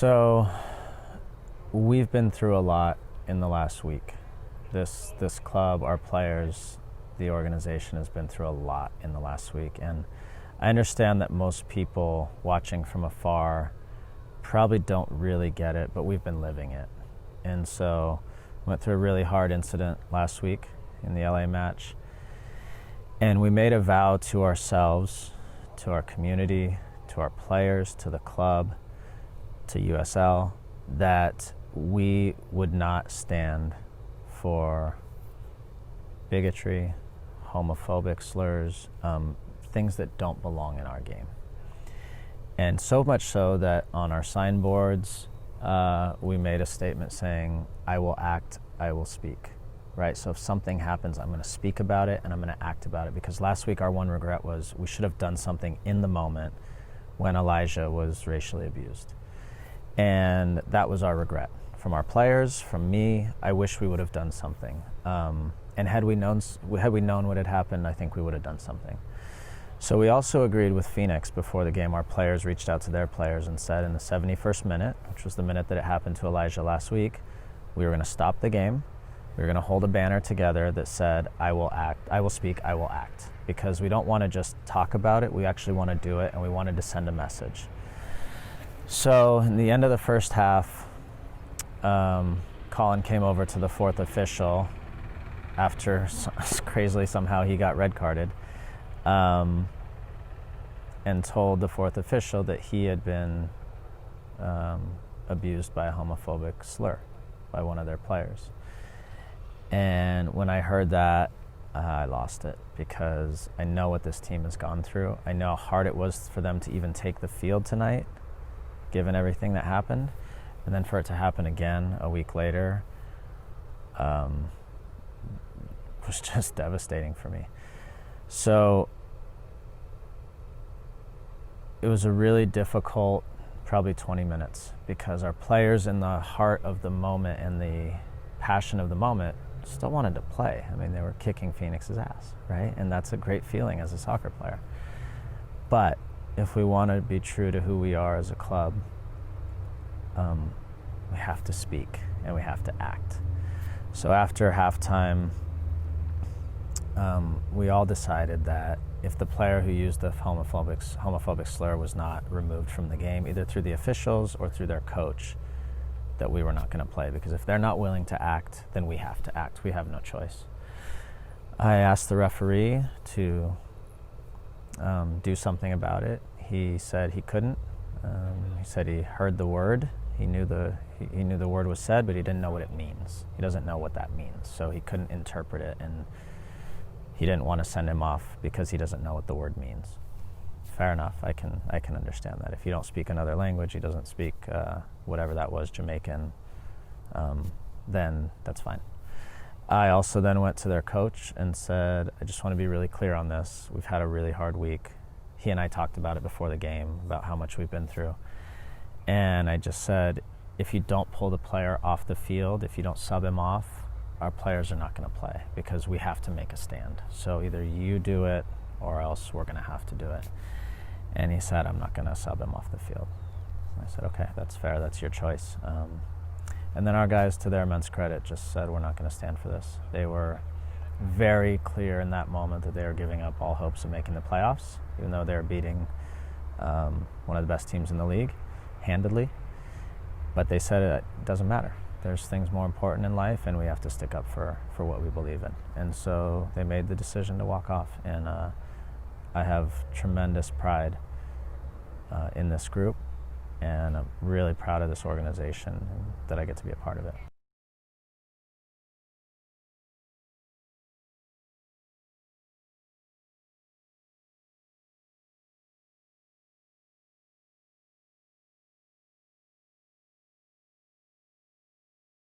So we've been through a lot in the last week. This club, our players, the organization has been through a lot in the last week. And I understand that most people watching from afar probably don't really get it, but we've been living it. And so went through a really hard incident last week in the LA match. And we made a vow to ourselves, to our community, to our players, to the club, to USL, that we would not stand for bigotry, homophobic slurs, things that don't belong in our game. And so much so that on our signboards, we made a statement saying, I will act, I will speak, right? So if something happens, I'm going to speak about it and I'm going to act about it. Because last week our one regret was we should have done something in the moment when Elijah was racially abused. And that was our regret. From our players, from me, I wish we would have done something. And had we known what had happened, I think we would have done something. So we also agreed with Phoenix before the game. Our players reached out to their players and said in the 71st minute, which was the minute that it happened to Elijah last week, we were going to stop the game. We were going to hold a banner together that said, I will act, I will speak, I will act. Because we don't want to just talk about it, we actually want to do it, and we wanted to send a message. So in the end of the first half, Collin came over to the fourth official after crazily somehow he got red carded, and told the fourth official that he had been abused by a homophobic slur by one of their players. And when I heard that, I lost it, because I know what this team has gone through. I know how hard it was for them to even take the field tonight, given everything that happened. And then for it to happen again a week later was just devastating for me. So it was a really difficult, probably 20 minutes, because our players, in the heart of the moment and the passion of the moment, still wanted to play. I mean, they were kicking Phoenix's ass, right? And that's a great feeling as a soccer player. But if we want to be true to who we are as a club, we have to speak and we have to act. So after halftime, we all decided that if the player who used the homophobic slur was not removed from the game, either through the officials or through their coach, that we were not going to play. Because if they're not willing to act, then we have to act. We have no choice. I asked the referee to do something about it. He said he couldn't. He said he heard the word. He knew the word was said, but he didn't know what it means. He doesn't know what that means, so he couldn't interpret it, and he didn't want to send him off because he doesn't know what the word means. Fair enough. I can understand that. If you don't speak another language, he doesn't speak whatever that was, Jamaican, then that's fine. I also then went to their coach and said, I just want to be really clear on this. We've had a really hard week. He and I talked about it before the game, about how much we've been through. And I just said, if you don't pull the player off the field, if you don't sub him off, our players are not going to play, because we have to make a stand. So either you do it or else we're going to have to do it. And he said, I'm not going to sub him off the field. I said, okay, that's fair. That's your choice. And then our guys, to their immense credit, just said, we're not going to stand for this. They were very clear in that moment that they were giving up all hopes of making the playoffs, even though they were beating one of the best teams in the league handedly. But they said it doesn't matter. There's things more important in life, and we have to stick up for what we believe in. And so they made the decision to walk off. And I have tremendous pride in this group, and I'm really proud of this organization and that I get to be a part of it.